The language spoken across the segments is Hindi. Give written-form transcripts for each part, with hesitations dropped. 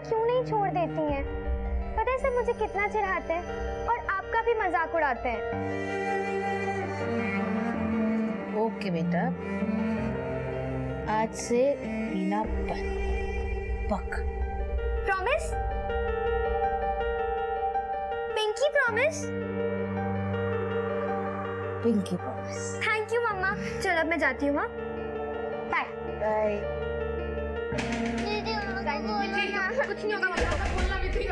क्यों नहीं छोड़ देती हैं? पता है सब मुझे कितना चिढ़ाते हैं और आपका भी मजाक उड़ाते हैं। ओके बेटा, आज से पीना बंद। पक। Promise? Pinky promise? Pinky promise. Thank you मम्मा। चलो अब मैं जाती हूँ। हाँ बाय बाय। कुछ नहीं होगा, मतलब बोलना भी थी।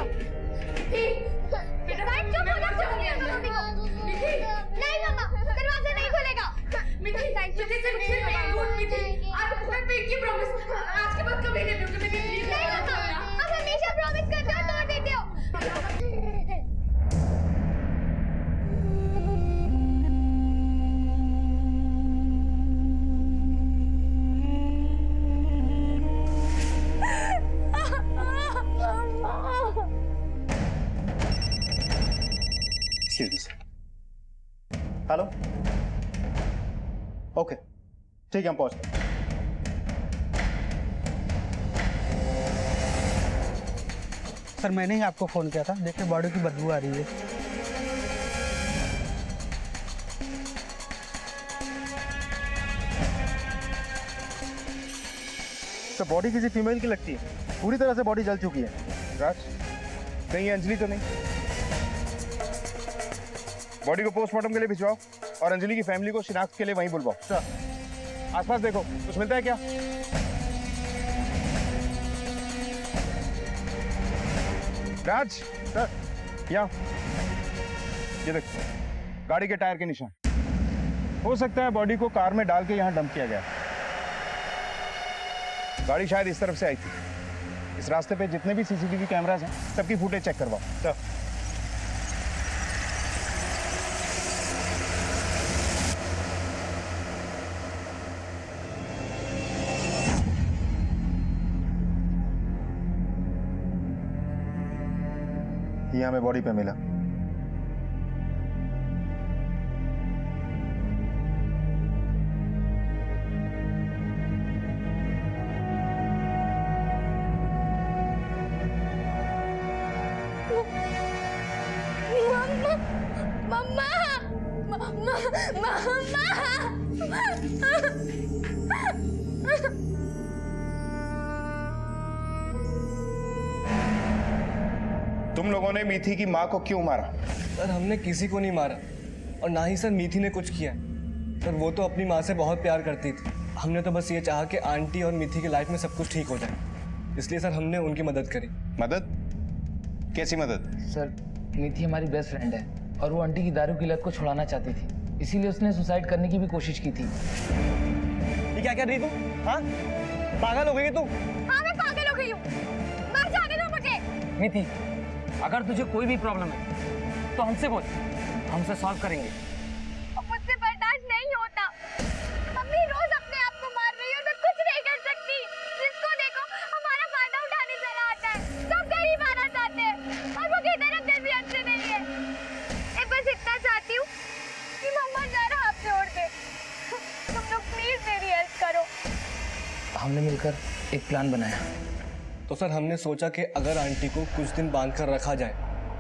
नहीं मम्मा, दरवाजा नहीं खुलेगा। आज के बाद कभी नहीं दूंगी। नहीं मम्मा, आप हमेशा प्रॉमिस करते हो, तोड़ देते हो। हेलो, ओके ठीक है, हम पहुंच गए। सर मैंने ही आपको फ़ोन किया था, देखिए बॉडी की बदबू आ रही है। तो बॉडी किसी फीमेल की लगती है, पूरी तरह से बॉडी जल चुकी है। राज, कहीं अंजलि तो नहीं? बॉडी को पोस्टमार्टम के लिए भिजवाओ और अंजलि की फैमिली को शिनाख्त के लिए वहीं बुलवाओ। सर, आसपास देखो, कुछ मिलता है क्या? राज सर, यहाँ ये देखो, गाड़ी के टायर के निशान। हो सकता है बॉडी को कार में डाल के यहाँ डंप किया गया। गाड़ी शायद इस तरफ से आई थी। इस रास्ते पे जितने भी सीसीटीवी कैमरास हैं, सबकी फुटेज चेक करवाओ। सर, ये हमें बॉडी पे मिला। मम्मा, तुम लोगों ने मीथी की माँ को क्यों मारा? सर हमने किसी को नहीं मारा और ना ही सर मीथी ने कुछ किया। सर वो तो अपनी माँ से बहुत प्यार करती थी। हमने तो बस ये चाहा कि आंटी और मीथी की लाइफ में सब कुछ ठीक हो जाए, इसलिए सर हमने उनकी मदद करी। मदद? कैसी मदद? सर मीथी हमारी बेस्ट फ्रेंड है और वो आंटी की दारू की लत को छुड़ाना चाहती थी, इसीलिए उसने सुसाइड करने की भी कोशिश की थी। ये क्या कर रही तू? हाँ, पागल हो गई तू? हाँ मैं पागल हो गई हूँ। मर जाने दो मुझे। मीथी अगर तुझे कोई भी प्रॉब्लम है तो हमसे बोल, हमसे सॉल्व करेंगे। मुझसे बर्दाश्त नहीं होता। मम्मी रोज अपने आप को मार रही है, मैं कुछ नहीं कर सकती। जिसको देखो हमारा फायदा उठाने चला आता है। सब गरीब आना चाहते हैं और वो किधर अपने भी अच्छे नहीं है। मैं बस इतना चाहती हूँ कि मम्मा जरा हाथ जोड़ दे। तुम लोग प्लीज मेरी हेल्प करो। हमने मिलकर एक प्लान बनाया। तो सर हमने सोचा कि अगर आंटी को कुछ दिन बांध कर रखा जाए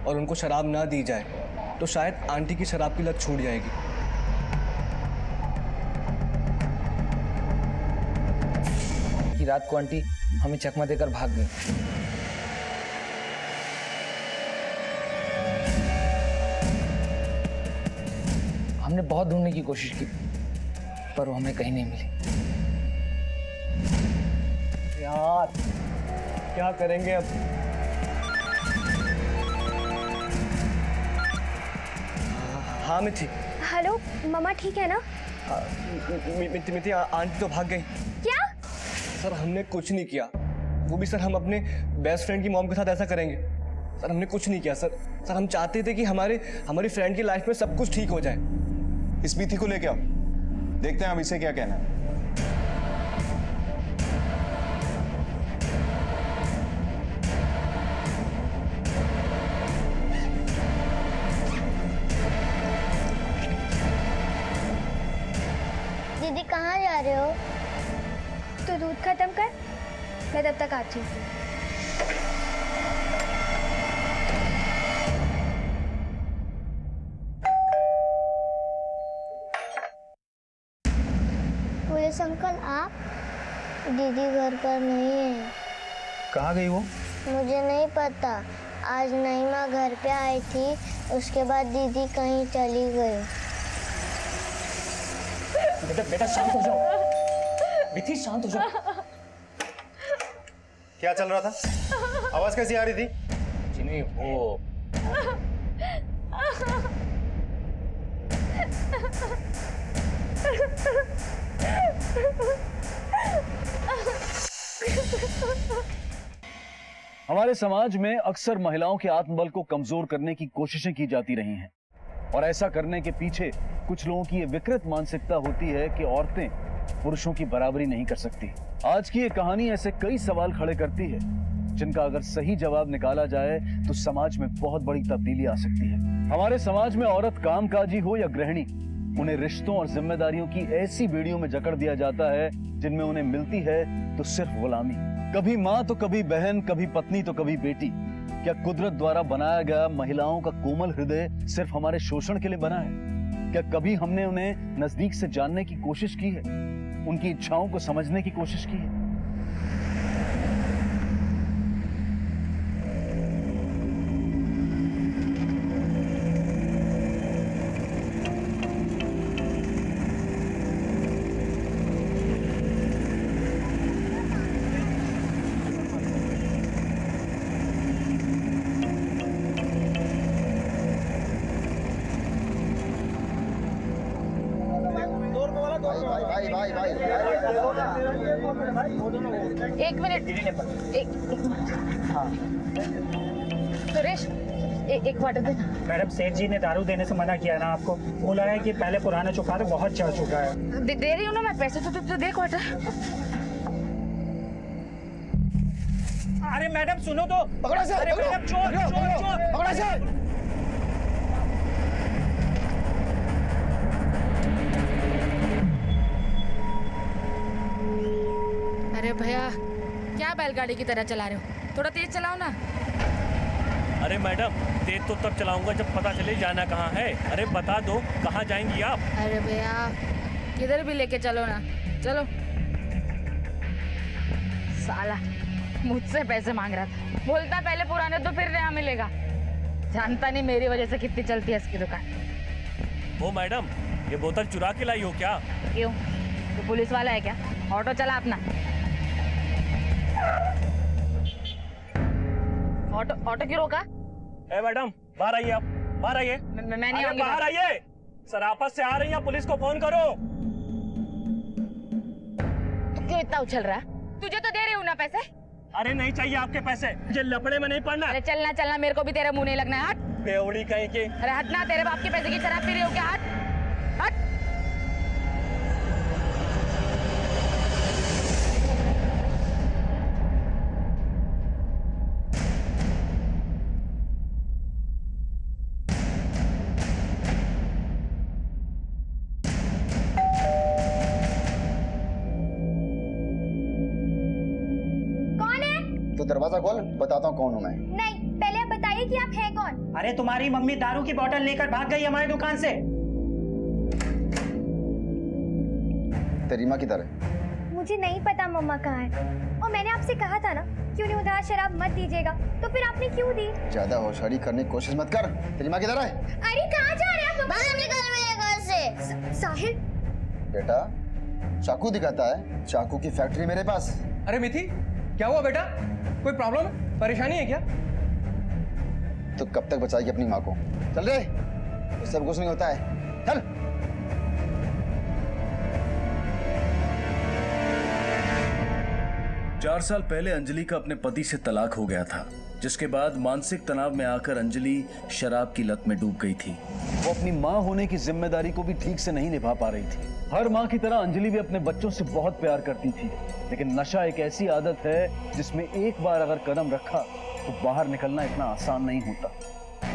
और उनको शराब ना दी जाए तो शायद आंटी की शराब की लत छूट जाएगी। कि रात को आंटी हमें चकमा देकर भाग गई। हमने बहुत ढूंढने की कोशिश की पर वो हमें कहीं नहीं मिली। यार क्या करेंगे अब? हाँ मिथी। हेलो मम्मा, ठीक है ना? मिथी आंटी तो भाग गई। क्या? सर हमने कुछ नहीं किया, वो भी सर हम अपने बेस्ट फ्रेंड की मॉम के साथ ऐसा करेंगे? सर हमने कुछ नहीं किया सर। सर हम चाहते थे कि हमारी फ्रेंड की लाइफ में सब कुछ ठीक हो जाए। इस मीथी को लेके आओ, देखते हैं अब इसे क्या कहना है। दीदी कहाँ जा रहे हो? तो दूध खत्म कर, मैं तब तक आती हूँ। आयुष अंकल आप? दीदी घर पर नहीं है। कहाँ गई वो? मुझे नहीं पता। आज नईमा घर पे आई थी, उसके बाद दीदी कहीं चली गई। बेटा शांत हो जाओ। मिथि शांत हो जाओ। क्या चल रहा था? आवाज कैसी आ रही थी? जिन्हें वो हमारे समाज में अक्सर महिलाओं के आत्मबल को कमजोर करने की कोशिशें की जाती रही हैं और ऐसा करने के पीछे कुछ लोगों की ये विकृत मानसिकता होती है कि औरतें पुरुषों की बराबरी नहीं कर सकती। आज की ये कहानी ऐसे कई सवाल खड़े करती है जिनका अगर सही जवाब निकाला जाए तो समाज में बहुत बड़ी तब्दीली आ सकती है। हमारे समाज में औरत कामकाजी हो या गृहिणी, उन्हें रिश्तों और जिम्मेदारियों की ऐसी बेड़ियों में जकड़ दिया जाता है जिनमें उन्हें मिलती है तो सिर्फ गुलामी। कभी माँ तो कभी बहन, कभी पत्नी तो कभी बेटी। क्या कुदरत द्वारा बनाया गया महिलाओं का कोमल हृदय सिर्फ हमारे शोषण के लिए बना है? क्या कभी हमने उन्हें नजदीक से जानने की कोशिश की है, उनकी इच्छाओं को समझने की कोशिश की है? एक मिनट। सुरेश, एक वाटर दे। मैडम, सेठ जी ने दारू देने से मना किया ना आपको? बोला है कि पहले पुराना चुका दो, बहुत चढ़ चुका है। दे रही हूँ ना मैं पैसे, तो देख वाटर। अरे मैडम सुनो तो। पकड़ा से, अरे मैडम चोर चोर चोर, पकड़ा से। अरे भैया, क्या बैलगाड़ी की तरह चला रहे हो? थोड़ा तेज चलाओ ना। अरे मैडम, तेज तो तब चलाऊंगा जब पता चले जाना कहाँ है। अरे बता दो, कहाँ जाएंगी आप? अरे भैया, किधर भी लेके चलो ना, चलो। साला मुझसे पैसे मांग रहा था, बोलता पहले पुराने तो फिर नया मिलेगा। जानता नहीं मेरी वजह से कितनी चलती है इसकी दुकान। ओ मैडम, ये बोतल चुरा के लाई हो क्या? क्यों, तो पुलिस वाला है क्या? ऑटो चला अपना। ऑटो क्यों रोका? ए मैडम, बाहर आइए आप, बाहर आइए। मैं नहीं आऊंगी। बाहर आइए, शराफत से आ रही हैं, पुलिस को फोन करो। तू क्यों इतना उछल रहा है? तुझे तो दे रही हूँ ना पैसे। अरे नहीं चाहिए आपके पैसे, मुझे लफड़े में नहीं पड़ना। अरे चलना चलना, मेरे को भी तेरे मुंह नहीं लगना है। हट बेवड़ी कहीं की। अरे हटना, तेरे बाप के पैसे की शराब पी रही हो क्या? हट हट। तो दरवाजा खोल, बताता हूँ कौन हूँ मैं। नहीं, पहले आप बताइए कि आप हैं कौन? अरे तुम्हारी मम्मी दारू की बोतल लेकर भाग गई हमारी दुकान से। तेरी माँ किधर है? मुझे नहीं पता मम्मा कहाँ है, और मैंने आपसे कहा था ना कि उन्हें उधार शराब मत दीजिएगा, तो फिर आपने क्यों दी? ज्यादा होशियारी करने की कोशिश मत कर। तेरी माँ किधर है? अरे कहाँ जा रहे हैं आप? बाहर निकल मेरे घर से। साहिल, बेटा, चाकू दिखाता है, चाकू की फैक्ट्री मेरे पास। अरे मिथि, क्या हुआ बेटा? कोई प्रॉब्लम, परेशानी है क्या? तो कब तक बचाएगी अपनी माँ को? चल रे, तो सब कुछ नहीं होता है, चल। चार साल पहले अंजलि का अपने पति से तलाक हो गया था, जिसके बाद मानसिक तनाव में आकर अंजलि शराब की लत में डूब गई थी। वो अपनी माँ होने की जिम्मेदारी को भी ठीक से नहीं निभा पा रही थी। हर माँ की तरह अंजलि भी अपने बच्चों से बहुत प्यार करती थी, लेकिन नशा एक ऐसी आदत है जिसमें एक बार अगर कदम रखा तो बाहर निकलना इतना आसान नहीं होता।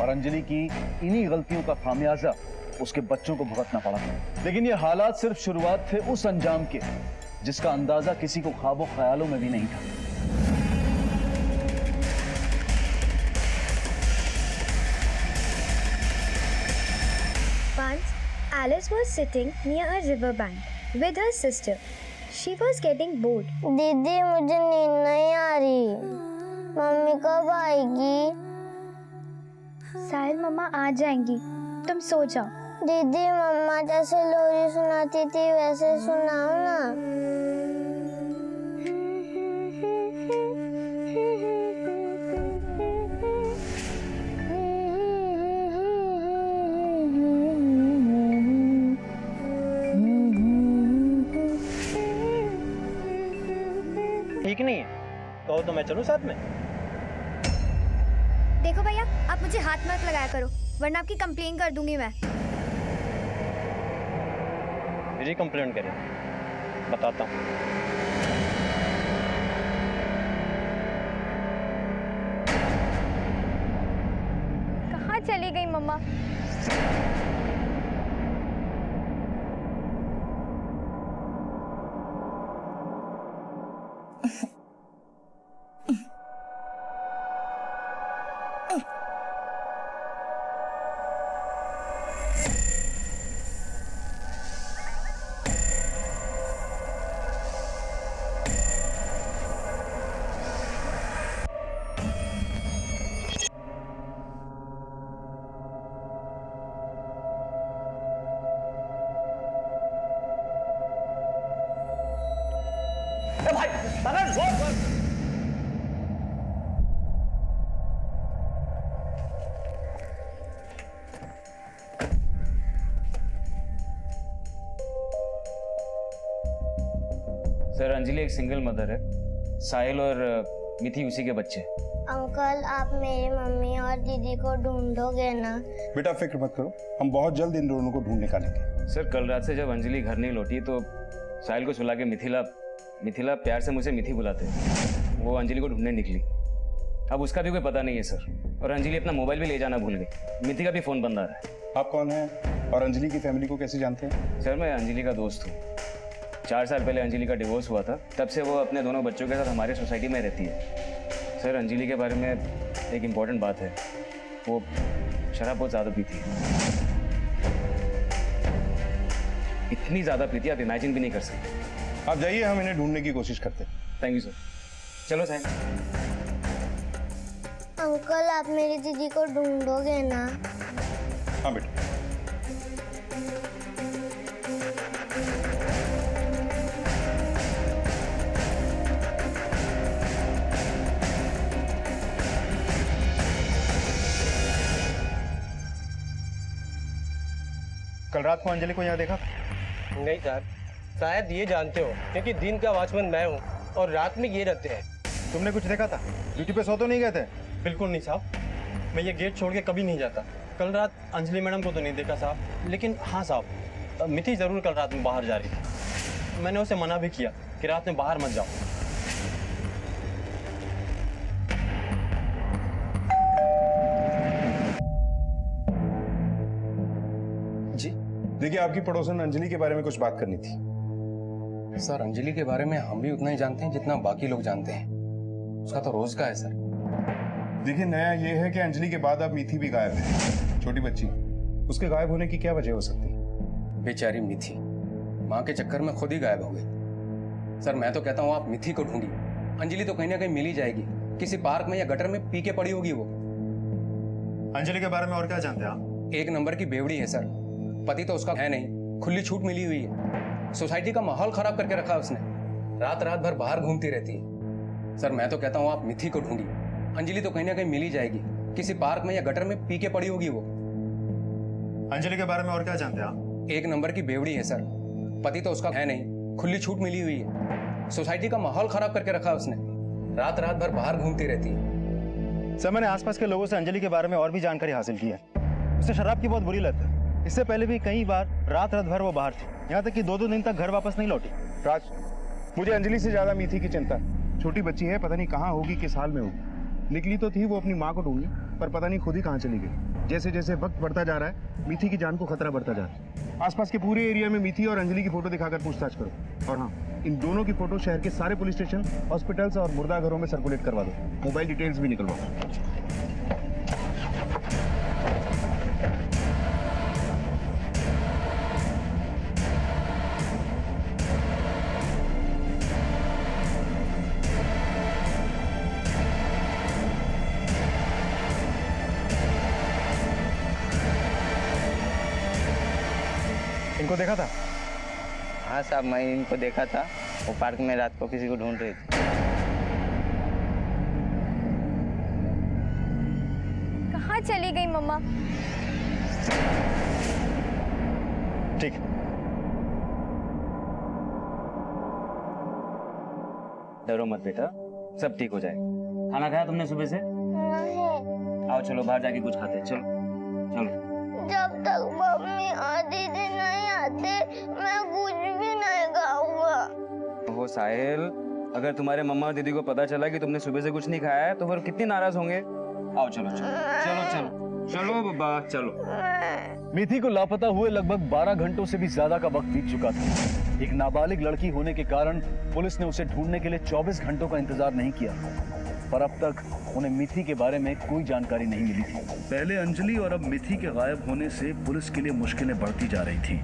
और अंजलि की इन्हीं गलतियों का खामियाजा उसके बच्चों को भुगतना पड़ा। लेकिन ये हालात सिर्फ शुरुआत थे उस अंजाम के जिसका अंदाजा किसी को ख्वाबों ख्यालों में भी नहीं था। Once, Alice was sitting near a river bank with her sister. She was getting bored. दीदी मुझे नींद नहीं आ रही, मम्मी कब आएगी? साहिल मम्मा आ जाएंगी, तुम सो जाओ। दीदी मम्मा जैसे लोरी सुनाती थी वैसे सुनाओ ना। ठीक नहीं है कहो तो मैं चलूं साथ में। देखो भैया, आप मुझे हाथ मत लगाया करो, वरना आपकी कंप्लेन कर दूंगी मैं। मेरी कंप्लेंट करें, बताता हूँ। कहाँ चली गई मम्मा? सर अंजलि एक सिंगल मदर है, साहिल और मिथि उसी के बच्चे। अंकल आप मेरी मम्मी और दीदी को ढूंढोगे ना? बेटा फिक्र मत करो, हम बहुत जल्द इन दोनों को ढूंढ निकालेंगे। सर कल रात से जब अंजलि घर नहीं लौटी तो साहिल को सुला के मिथिला प्यार से मुझे मिथि बुलाते हैं, वो अंजलि को ढूंढने निकली। अब उसका भी कोई पता नहीं है सर, और अंजलि अपना मोबाइल भी ले जाना भूल गई। मिथि का भी फ़ोन बंद आ रहा है। आप कौन हैं और अंजलि की फैमिली को कैसे जानते हैं? सर मैं अंजलि का दोस्त हूँ। 4 साल पहले अंजलि का डिवोर्स हुआ था, तब से वो अपने दोनों बच्चों के साथ हमारे सोसाइटी में रहती है। सर अंजलि के बारे में एक इम्पॉर्टेंट बात है, वो शराब बहुत ज़्यादा पीती है। इतनी ज़्यादा पीती है आप इमेजिन भी नहीं कर सकते। आप जाइए, हम इन्हें ढूंढने की कोशिश करते हैं। Thank you sir. चलो साहिल। अंकल आप मेरी दीदी को ढूंढोगे ना? हाँ बेटा। कल रात को अंजलि को यहाँ देखा? नहीं सर, शायद ये जानते हो क्योंकि दिन का वॉचमैन मैं हूँ और रात में ये रहते हैं। तुमने कुछ देखा था? ड्यूटी पे सो तो नहीं गए थे? बिल्कुल नहीं साहब, मैं ये गेट छोड़ के कभी नहीं जाता। कल रात अंजलि मैडम को तो नहीं देखा साहब, लेकिन हाँ साहब मिथि ज़रूर कल रात में बाहर जा रही थी। मैंने उसे मना भी किया कि रात में बाहर मत जाओ। जी देखिए, आपकी पड़ोसन अंजलि के बारे में कुछ बात करनी थी। सर अंजलि के बारे में हम भी उतना ही जानते हैं जितना बाकी लोग जानते हैं। उसका तो रोज का है सर। देखिए नया ये है कि अंजलि के बाद अब मिथि भी गायब है। छोटी बच्ची, उसके गायब होने की क्या वजह हो सकती है? बेचारी मिथि माँ के चक्कर में खुद ही गायब हो गई। सर मैं तो कहता हूँ आप मिथि को ढूंढिए। अंजलि तो कहीं ना कहीं मिल ही जाएगी, किसी पार्क में या गटर में पी के पड़ी होगी वो। अंजलि के बारे में और क्या जानते हैं आप? 1 नंबर की बेवड़ी है सर, पति तो उसका है नहीं, खुली छूट मिली हुई है। सोसाइटी का माहौल खराब करके रखा है उसने, रात रात भर बाहर घूमती रहती है। सर मैं तो कहता हूँ आप मिथि को ढूंढिए। अंजलि तो कहीं ना कहीं मिल ही जाएगी, किसी पार्क में या गटर में पी के पड़ी होगी वो। अंजलि के बारे में और क्या जानते हैं आप? 1 नंबर की बेवड़ी है सर, पति तो उसका है नहीं, खुली छूट मिली हुई है। सोसाइटी का माहौल खराब करके रखा है उसने, रात रात भर बाहर घूमती रहती है। सर मैंने आसपास के लोगों से अंजलि के बारे में और भी जानकारी हासिल की है। उसे शराब की बहुत बुरी लत है। इससे पहले भी कई बार रात रात भर वो बाहर थी, यहाँ तक कि 2-2 दिन तक घर वापस नहीं लौटी। राज, मुझे अंजलि से ज्यादा मिथि की चिंता है। छोटी बच्ची है, पता नहीं कहाँ होगी, किस हाल में होगी। निकली तो थी वो अपनी माँ को ढूंढने, पर पता नहीं खुद ही कहाँ चली गई। जैसे जैसे वक्त बढ़ता जा रहा है, मिथि की जान को खतरा बढ़ता जा रहा है। आसपास के पूरे एरिया में मिथि और अंजलि की फोटो दिखाकर पूछताछ करो। और हाँ, इन दोनों की फोटो शहर के सारे पुलिस स्टेशन, हॉस्पिटल्स और मुर्दाघरों में सर्कुलेट करवा दो। मोबाइल डिटेल्स भी निकलवाओ। इनको देखा था? हाँ साहब, मैं इनको देखा था, वो पार्क में रात को किसी को ढूंढ रही थी। कहाँ चली गई मम्मा? ठीक। डरो मत बेटा, सब ठीक हो जाएगा। खाना खाया तुमने सुबह से? आओ चलो बाहर जाके कुछ खाते हैं, चलो चलो। जब तक मम्मी और दीदी नहीं आते मैं कुछ भी नहीं खाऊंगा। वो साहिल, अगर तुम्हारे मम्मा और दीदी को पता चला कि तुमने सुबह से कुछ नहीं खाया है तो फिर कितनी नाराज होंगे। आओ चलो चलो चलो चलो चलो बाबा चलो। मिथि को लापता हुए लगभग 12 घंटों से भी ज्यादा का वक्त बीत चुका था। एक नाबालिग लड़की होने के कारण पुलिस ने उसे ढूंढने के लिए 24 घंटों का इंतजार नहीं किया, पर अब तक उन्हें मिथि के बारे में कोई जानकारी नहीं मिली थी। पहले अंजलि और अब मिथि के गायब होने से पुलिस के लिए मुश्किलें बढ़ती जा रही थी।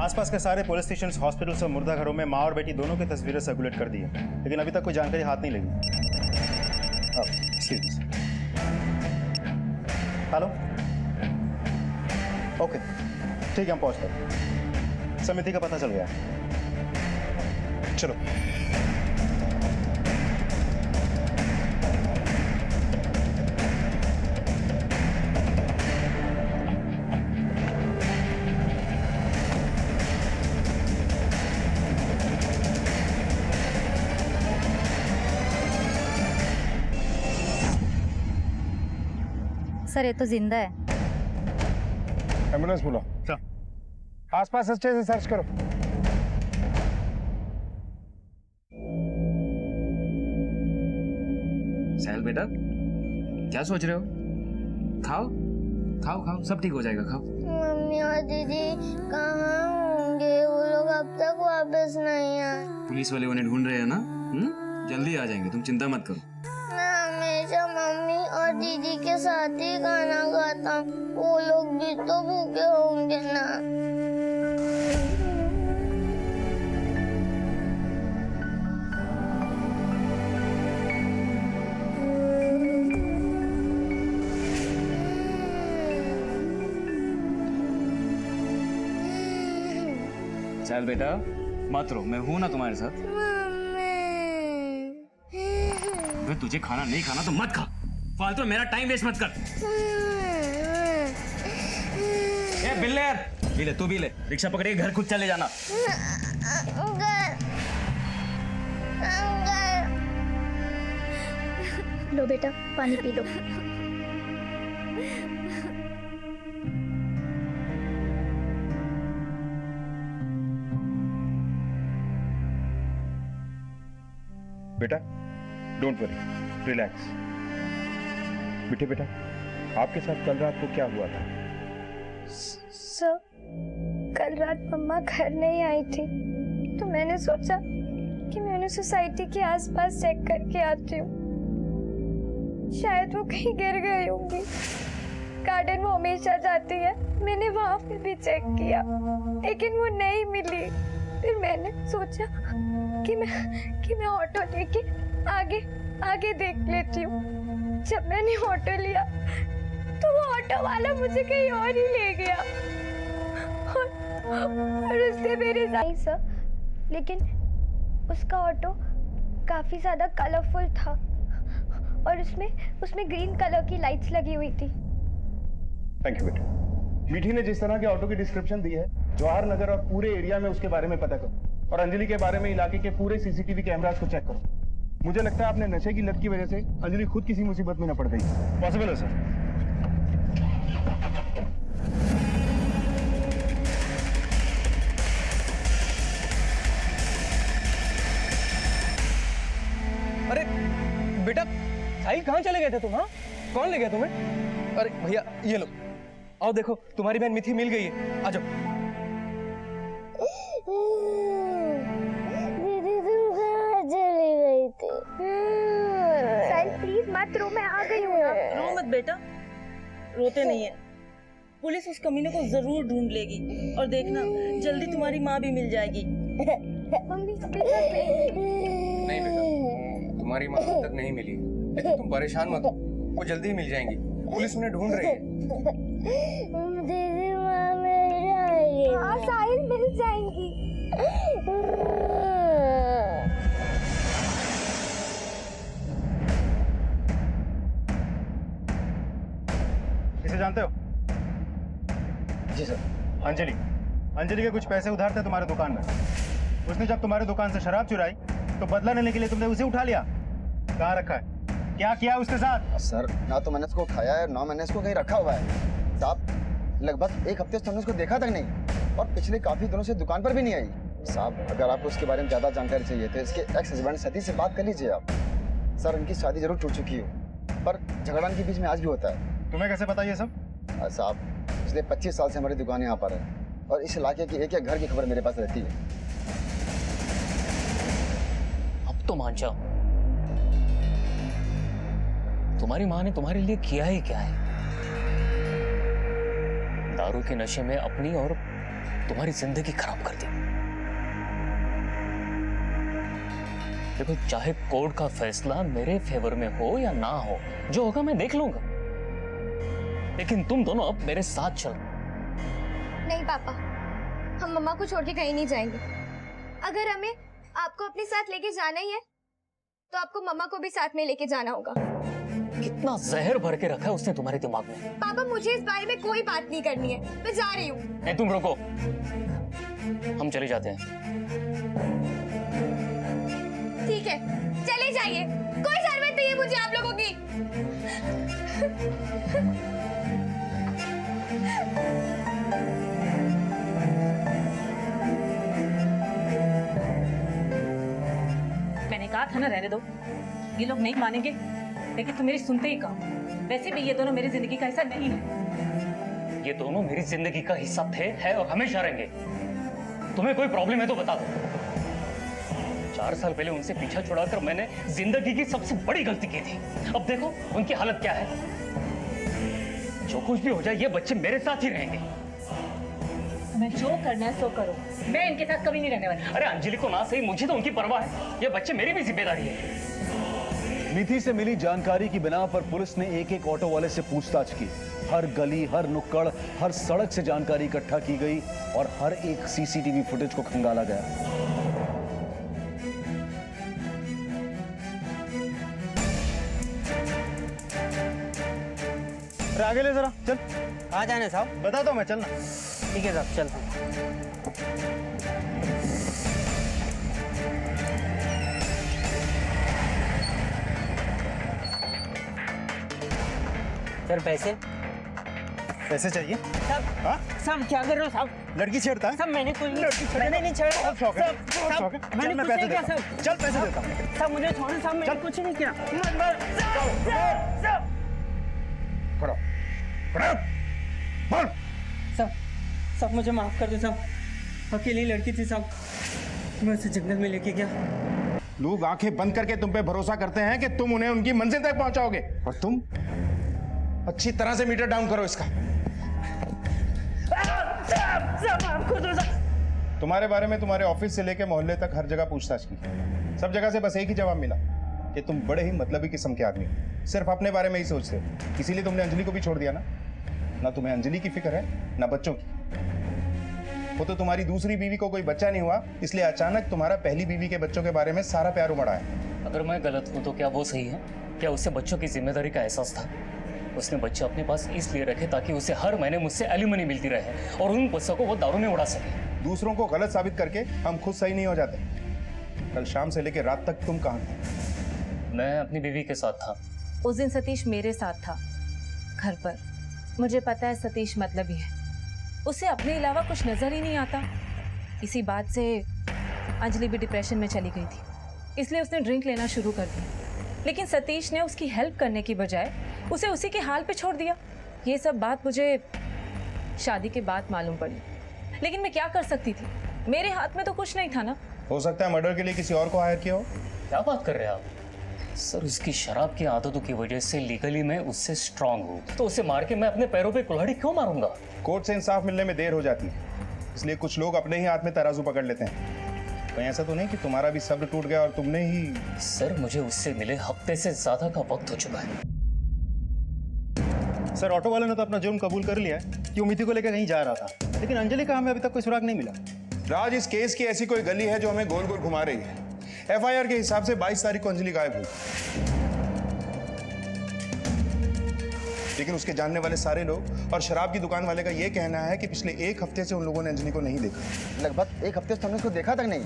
आसपास के सारे पुलिस स्टेशन, हॉस्पिटल्स और मुर्दा घरों में माँ और बेटी दोनों की तस्वीरें सर्कुलेट कर दी है, लेकिन अभी तक कोई जानकारी हाथ नहीं लगी। हेलो, ओके ठीक है, हम पहुंचते हैं। समिति का पता चल गया, चलो। सर ये तो जिंदा है। एम्बुलेंस बुलाओ। आसपास अच्छे से सर्च करो। साहिल बेटा, क्या सोच रहे हो? खाओ खाओ खाओ, सब ठीक हो जाएगा, खाओ। मम्मी और दीदी कहाँ होंगे? वो लोग अब तक वापस नहीं आए। पुलिस वाले उन्हें ढूंढ रहे हैं ना। जल्दी आ जाएंगे, तुम चिंता मत करो। मैं हमेशा मम्मी और दीदी के साथ ही खाना खाता हूँ, वो लोग भी तो भूखे होंगे ना। साहिल बेटा मत रो, मैं हूं ना तुम्हारे साथ। अगर तुझे खाना नहीं खाना तो मत खा, फालतू मेरा टाइम वेस्ट मत कर। ए बिल्ले यार, बिल्ले तू भी ले, रिक्शा पकड़ के घर खुद चले जाना। लो बेटा पानी पी लो। बेटा डोंट वरी, रिलैक्स। बेटे बेटा, आपके साथ कल रात को क्या हुआ था? सर, कल रात मम्मा घर नहीं आई थी, तो मैंने सोचा कि मैं उन्हें सोसाइटी के आसपास चेक करके आती हूँ। शायद वो कहीं गिर गई होंगी। गार्डन वो हमेशा जाती है, मैंने वहाँ पे भी चेक किया, लेकिन वो नहीं मिली। फिर मैंने सोचा कि मैं ऑटो लेके आगे देख लेती हूँ। जब मैंने ऑटो लिया तो वो ऑटो वाला मुझे कहीं और ही ले गया और उससे मेरे नहीं सर, लेकिन उसका ऑटो काफी ज्यादा कलरफुल था और उसमें ग्रीन कलर की लाइट्स लगी हुई थी। थैंक यू बेटे। मीठी ने जिस तरह के ऑटो की डिस्क्रिप्शन दी है, जवाहर नगर और पूरे एरिया में उसके बारे में पता करो, और अंजलि के बारे में इलाके के पूरे सीसीटीवी कैमरास को चेक करो। मुझे लगता है आपने नशे की लत की वजह से अंजलि खुद किसी मुसीबत में न पड़ गई। पॉसिबल है सर? अरे बेटा, साहिल कहाँ चले गए थे तुम? हाँ, कौन ले गया तुम्हें? अरे भैया ये लो, आओ देखो तुम्हारी बहन मिथि मिल गई है, आ जाओ। दीदी तुम कहाँ चली गई थी? साहिल प्लीज मत रो, मैं आ गई हूँ। रो मत बेटा, रोते नहीं है। पुलिस उस कमीने को जरूर ढूंढ लेगी और देखना जल्दी तुम्हारी माँ भी मिल जाएगी। मम्मी नहीं बेटा, तुम्हारी माँ अब तक नहीं मिली, लेकिन तुम परेशान मत हो, वो जल्दी ही मिल जाएंगी। पुलिस उन्हें ढूंढ रही है। दीदी माँ मिल जाएगी। हाँ साहिल, मिल जाएंगी। इसे जानते हो? जी सर। अंजलि। अंजलि के कुछ पैसे उधार थे तुम्हारे दुकान में। उसने जब तुम्हारे दुकान से शराब चुराई तो बदला लेने के लिए तुमने उसे उठा लिया। कहाँ रखा है? क्या किया उसके साथ? सर ना तो मैंने इसको खाया है, ना मैंने इसको कहीं रखा हुआ है। साहब लगभग 1 हफ्ते से हमने इसको देखा तक नहीं, और पिछले काफी दिनों से दुकान पर भी नहीं आई। साहब अगर आपको इसके बारे में ज्यादा जानकारी चाहिए तो इसके एक्स हस्बैंड सतीश से बात कर लीजिए आप। सर इनकी शादी जरूर टूट चुकी है, पर झगड़ा इनके बीच में आज भी होता है। तुम्हें कैसे पता ये सब? साहब पिछले 25 साल से हमारी दुकान यहाँ पर है, और इस इलाके की एक घर की खबर मेरे पास रहती है। अब तो मान जाओ, तुम्हारी माँ ने तुम्हारे लिए किया ही क्या है? दारू के नशे में अपनी और तुम्हारी जिंदगी खराब कर दी। देखो, चाहे कोर्ट का फैसला मेरे फेवर में हो या ना हो, जो होगा मैं देख लूंगा, लेकिन तुम दोनों अब मेरे साथ चलो। नहीं पापा, हम मम्मा को छोड़ के कहीं नहीं जाएंगे। अगर हमें आपको अपने साथ लेके जाना ही है तो आपको मम्मा को भी साथ में लेके जाना होगा। कितना जहर भर के रखा है उसने तुम्हारे दिमाग में। पापा मुझे इस बारे में कोई बात नहीं करनी है, मैं जा रही हूँ। नहीं, तुम रुको, हम चले जाते हैं। ठीक है, चले जाइए, कोई जरूरत नहीं है मुझे आप लोगों की। मैंने कहा था ना रहने दो, ये लोग नहीं मानेंगे, लेकिन तुम मेरी सुनते ही कहो। वैसे भी ये दोनों मेरी जिंदगी का हिस्सा नहीं है। ये दोनों मेरी जिंदगी का हिस्सा थे, है और हमेशा रहेंगे। तुम्हें कोई प्रॉब्लम है तो बता दो। 4 साल पहले उनसे पीछा छुड़ाकर मैंने जिंदगी की सबसे बड़ी गलती की थी। अब देखो उनकी हालत क्या है। जो कुछ भी हो जाए, ये बच्चे मेरे साथ ही रहेंगे। मैं जो करना है सो करो, मैं इनके साथ कभी नहीं रहने वाली। अरे अंजलि को ना सही, मुझे तो उनकी परवाह है। ये बच्चे मेरी भी जिम्मेदारी है। मिथि से मिली जानकारी की बिना पर पुलिस ने एक ऑटो वाले से पूछताछ की। हर गली, हर नुक्कड़, हर सड़क से जानकारी इकट्ठा की गई और हर एक सीसीटीवी फुटेज को खंगाला गया। आगे ले जरा, चल। आ जाने साहब, बता दो मैं चलना। ठीक है साहब, चलता हूँ। सर पैसे पैसे चाहिए? साहब क्या कर रहे हो साहब? लड़की छेड़ता है? साहब मैंने कोई नहीं छेड़ा। बहुत शौक है, बहुत शौक है। चल मैं पैसे देता हूँ। चल पैसे देता हूँ। साहब मुझे छोड़ो साहब, मैंने कुछ नहीं किया। खड़ा खड़ा बोल। साहब मुझे माफ कर दो साहब, अकेली लड़की थी साहब, मैं उसे जंगल में लेके गया। लोग आंखें बंद करके तुम पे भरोसा करते हैं कि तुम उन्हें उनकी मंजिल तक पहुंचाओगे, और तुम अच्छी तरह से मीटर डाउन करो इसका। तुम्हारे बारे में तुम्हारे ऑफिस से लेके मोहल्ले तक हर जगह पूछताछ की। सब जगह से बस एक ही जवाब मिला कि तुम बड़े ही मतलबी किस्म के आदमी हो, सिर्फ अपने बारे में ही सोचते हो। इसीलिए तुमने अंजलि को भी छोड़ दिया ना। ना तुम्हें अंजलि की फिक्र है ना बच्चों की। वो तो तुम्हारी दूसरी बीवी को कोई बच्चा नहीं हुआ, इसलिए अचानक तुम्हारा पहली बीवी के बच्चों के बारे में सारा प्यार उमड़ा है। अगर मैं गलत हूं तो क्या वो सही है? क्या उसे बच्चों की जिम्मेदारी का एहसास था? उसने बच्चे अपने पास इसलिए रखे ताकि उसे हर महीने मुझसे एलिमनी मिलती रहे और उन पैसों को वो दारू में उड़ा सके। दूसरों को गलत साबित करके हम खुद सही नहीं हो जाते। कल शाम से लेकर रात तक तुम कहाँ थे? मैं अपनी बीवी के साथ था। उस दिन सतीश मेरे साथ था, घर पर। मुझे पता है सतीश मतलबी है, उसे अपने अलावा कुछ नजर ही नहीं आता। इसी बात से अंजलि भी डिप्रेशन में चली गई थी, इसलिए उसने ड्रिंक लेना शुरू कर दिया। लेकिन सतीश ने उसकी हेल्प करने की बजाय उसे उसी के हाल पे छोड़ दिया। ये सब बात मुझे शादी के बाद मालूम पड़ी, लेकिन मैं क्या कर सकती थी? मेरे हाथ में तो कुछ नहीं था ना। हो सकता है मर्डर के लिए किसी और को हायर किया हो। क्या बात कर रहे हैं आप? सर उसकी शराब की आदतों की वजह से लीगली मैं उससे स्ट्रांग हूँ, तो उसे मार के मैं अपने पैरों पे कुल्हाड़ी क्यों मारूंगा? कोर्ट से इंसाफ मिलने में देर हो जाती है, इसलिए कुछ लोग अपने ही हाथ में तराजू पकड़ लेते हैं। कहीं ऐसा तो नहीं कि तुम्हारा भी सब्र टूट गया और तुमने ही... सर मुझे उससे मिले हफ्ते से ज्यादा का वक्त हो चुका है। सर ऑटो वाले ने तो अपना जुर्म कबूल कर लिया है कि वो मिथि को लेकर कहीं जा रहा था, लेकिन अंजलि का हमें अभी तक कोई सुराग नहीं मिला। राज, इस केस की ऐसी कोई गली है जो हमें गोल गोल घुमा रही है। एफआईआर के हिसाब से 22 तारीख को अंजलि गायब हुई, लेकिन उसके जानने वाले सारे लोग और शराब की दुकान वाले का यह कहना है कि पिछले 1 हफ्ते से उन लोगों ने अंजलि को नहीं देखा। लगभग 1 हफ्ते से हमने उसको देखा तक नहीं।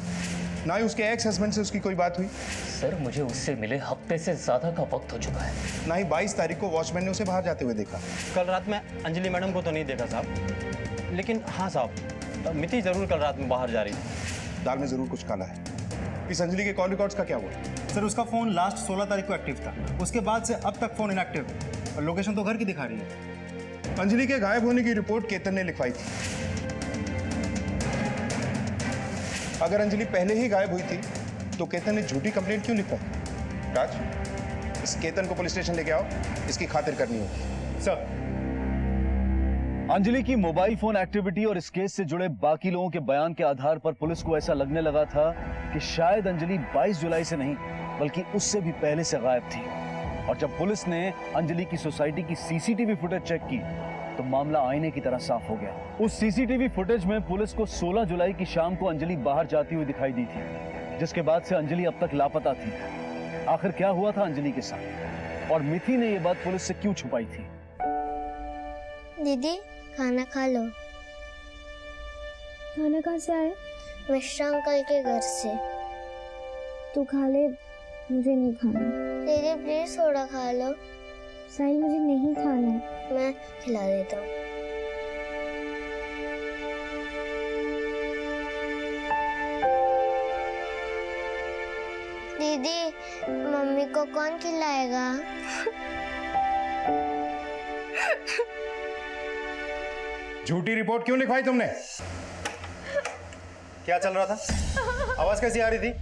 ना ही उसके एक्स हस्बैंड से उसकी कोई बात हुई। सर मुझे उससे मिले हफ्ते से ज्यादा का वक्त हो चुका है। ना ही 22 तारीख को वॉचमैन ने उसे बाहर जाते हुए देखा। कल रात में अंजलि मैडम को तो नहीं देखा साहब, लेकिन हाँ साहब, मिथि जरूर कल रात में बाहर जा रही थी। दाल में जरूर कुछ काला है। इस अंजलि के कॉल रिकॉर्ड्स का क्या हुआ? सर उसका फोन लास्ट 16 तारीख को एक्टिव था, उसके बाद से अब तक फोन इनएक्टिव है और लोकेशन तो घर की दिखा रही है। अंजलि के गायब होने की रिपोर्ट केतन ने लिखवाई थी। अगर अंजलि पहले ही गायब हुई थी तो केतन ने झूठी कंप्लेंट क्यों लिखवाई? राज, इस केतन को पुलिस स्टेशन लेके आओ, इसकी खातिर करनी होगी। सर अंजलि की मोबाइल फोन एक्टिविटी और इस केस से जुड़े बाकी लोगों के बयान के आधार पर पुलिस को ऐसा लगने लगा था कि शायद अंजलि 22 जुलाई से नहीं बल्कि उससे भी पहले से गायब थी। और जब पुलिस ने अंजलि की सोसाइटी की सीसीटीवी फुटेज चेक की तो मामला आईने की तरह साफ हो गया। उस सीसीटीवी फुटेज में पुलिस को 16 जुलाई की शाम को अंजलि बाहर जाती हुई दिखाई दी थी, जिसके बाद से अंजलि अब तक लापता थी। आखिर क्या हुआ था अंजलि के साथ और मिथि ने यह बात पुलिस से क्यों छुपाई थी? दीदी खाना खा लो। खाना कहाँ से आया? मिश्रा अंकल के घर से। तू खा ले, मुझे नहीं खाना। दीदी प्लीज थोड़ा खा लो। साहिल मुझे नहीं खाना। मैं खिला देता हूँ। दीदी मम्मी को कौन खिलाएगा? झूठी रिपोर्ट क्यों लिखवाई तुमने? क्या चल रहा था? आवाज कैसी आ रही थी?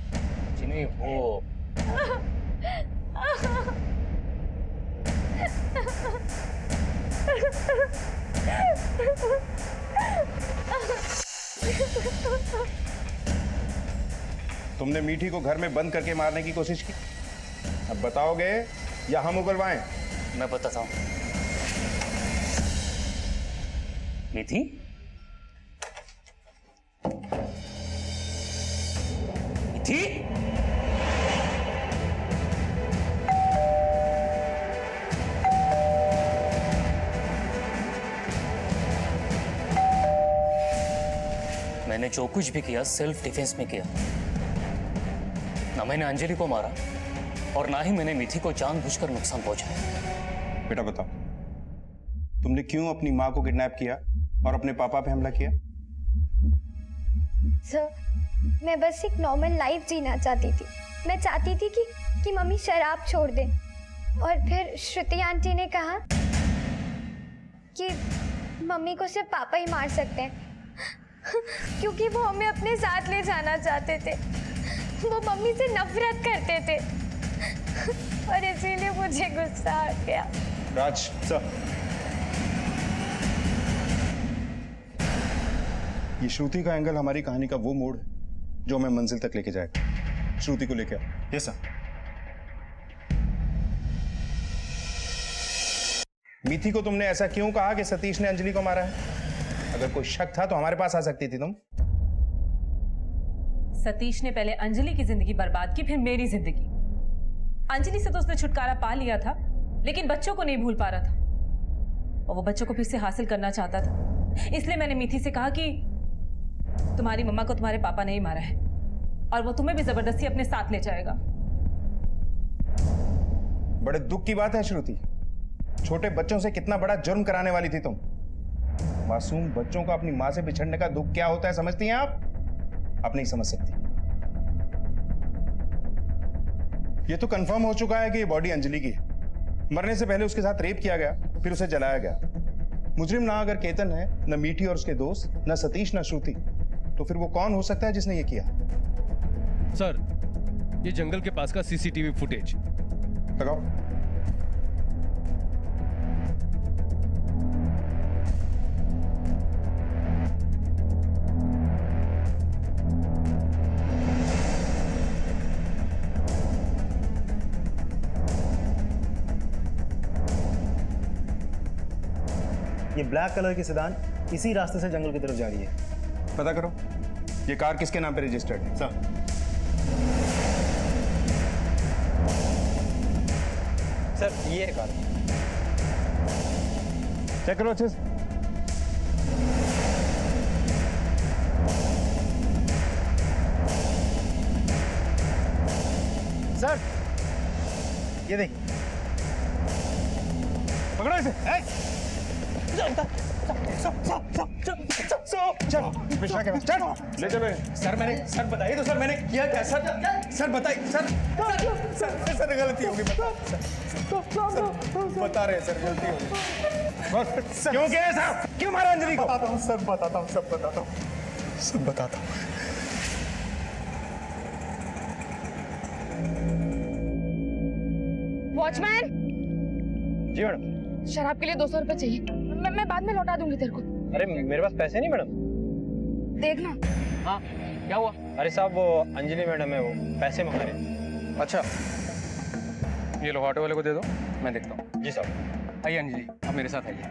जिन्हें वो तुमने मीठी को घर में बंद करके मारने की कोशिश की। अब बताओगे या हम उगलवाएं? मैं बताता हूँ। मिथि, मिथि, मैंने जो कुछ भी किया सेल्फ डिफेंस में किया। ना मैंने अंजलि को मारा और ना ही मैंने मिथि को जानबूझकर नुकसान पहुंचाया। बेटा बताओ, तुमने क्यों अपनी माँ को किडनैप किया और अपने पापा पे हमला किया? सर, मैं बस एक नॉर्मल लाइफ जीना चाहती थी। मैं चाहती थी कि मम्मी शराब छोड़ दें। और फिर श्रुति आंटी ने कहा कि मम्मी को सिर्फ पापा ही मार सकते हैं क्योंकि वो हमें अपने साथ ले जाना चाहते थे। वो मम्मी से नफरत करते थे और इसीलिए मुझे गुस्सा आ गया। राज सर, ये श्रुति का एंगल हमारी कहानी का वो मोड़ है जो हमें मंजिल तक लेके जाएगा। श्रुति को लेके आओ। Yes sir. मिथि को तुमने ऐसा क्यों कहा कि सतीश ने अंजलि को मारा है? अगर कोई शक था तो हमारे पास आ सकती थी तुम। सतीश ने पहले अंजलि की जिंदगी बर्बाद की, फिर मेरी जिंदगी। अंजलि से तो उसने छुटकारा पा लिया था, लेकिन बच्चों को नहीं भूल पा रहा था और वो बच्चों को फिर से हासिल करना चाहता था। इसलिए मैंने मिथि से कहा कि तुम्हारी मम्मा को तुम्हारे पापा ने ही मारा है और वो तुम्हें भी जबरदस्ती अपने साथ ले जाएगा। बड़े दुख की बात है श्रुति, छोटे बच्चों से कितना बड़ा जुर्म कराने वाली थी तुम। मासूम बच्चों का अपनी मां से बिछड़ने का दुख क्या होता है समझती हैं आप? आप नहीं समझ सकती। ये तो कंफर्म हो चुका है कि ये बॉडी अंजलि की है। मरने से पहले उसके साथ रेप किया गया, फिर उसे जलाया गया। मुजरिम ना अगर केतन है, न मीठी और उसके दोस्त, न सतीश, न श्रुति, तो फिर वो कौन हो सकता है जिसने ये किया? सर, ये जंगल के पास का सीसीटीवी फुटेज लगाओ। ये ब्लैक कलर की सेडान इसी रास्ते से जंगल की तरफ जा रही है। पता करो ये कार किसके नाम पे रजिस्टर्ड है। सर सर ये है कार। चेक करो अच्छे से। सर ये देखिए, पकड़ो इसे। ले चलो। सर मैंने, सर बताइए तो सर मैंने किया क्या? सर बताइए सर गलती होगी, बता रहे हैं सर, गलती होगी। क्यों किया ऐसा? क्यों मारा अंजलि को? बताता हूँ सर, बताता हूँ, सब बताता हूँ, सब बताता हूँ। वॉचमैन, जी मैडम। शराब के लिए 200 रुपए चाहिए। मैं बाद में लौटा दूंगी तेरे को। अरे मेरे पास पैसे नहीं मैडम। देखना। हाँ क्या हुआ? अरे साहब वो अंजलि मैडम है, वो पैसे मंगा रहे। अच्छा, ये लो ऑटो वाले को दे दो, मैं देखता हूँ। जी साहब। आइए अंजलि, आप मेरे साथ आइए।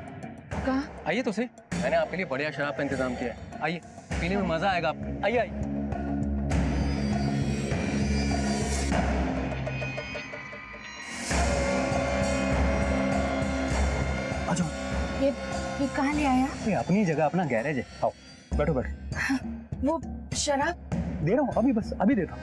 कहाँ? आइए तो सही, मैंने आपके लिए बढ़िया शराब का इंतजाम किया है। आइए, पीने में मजा आएगा आपको। आइए आइए। ये कहाँ ले आया? ये अपनी जगह अपना गैरेज है। आओ बैठो बैठो। वो शराब दे रहा हूँ अभी, बस अभी देता हूँ।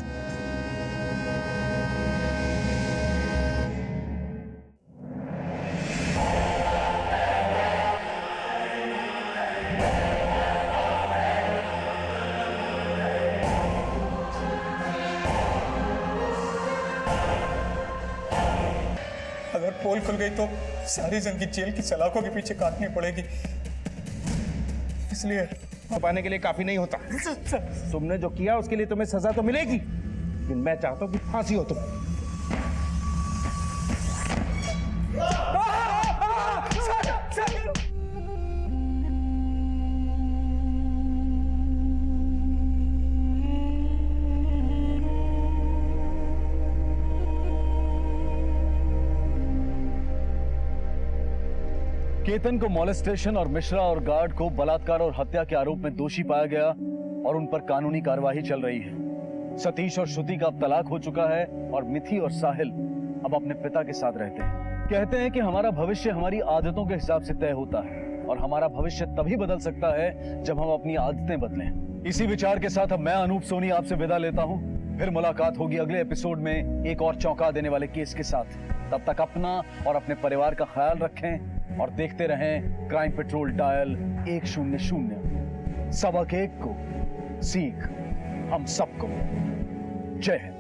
अगर पोल खुल गई तो सारी जिंदगी जेल की सलाखों के पीछे काटनी पड़ेगी, इसलिए छुपाने के लिए काफी नहीं होता। तुमने जो किया उसके लिए तुम्हें सजा तो मिलेगी, लेकिन मैं चाहता हूँ कि फांसी हो तुम। केतन को मॉलेस्टेशन और मिश्रा और गार्ड को बलात्कार और हत्या के आरोप में दोषी पाया गया और उन पर कानूनी कार्यवाही चल रही है। सतीश और श्रुति का अब तलाक हो चुका है और मिथि और साहिल अब अपने पिता के साथ रहते हैं। कहते हैं कि हमारा भविष्य हमारी आदतों के हिसाब से तय होता है और हमारा भविष्य तभी बदल सकता है जब हम अपनी आदतें बदलें। इसी विचार के साथ अब मैं अनूप सोनी आपसे विदा लेता हूँ। फिर मुलाकात होगी अगले एपिसोड में एक और चौंका देने वाले केस के साथ। तब तक अपना और अपने परिवार का ख्याल रखें और देखते रहें क्राइम पेट्रोल डायल 100। सबक एक को सीख हम सबको। जय हिंद।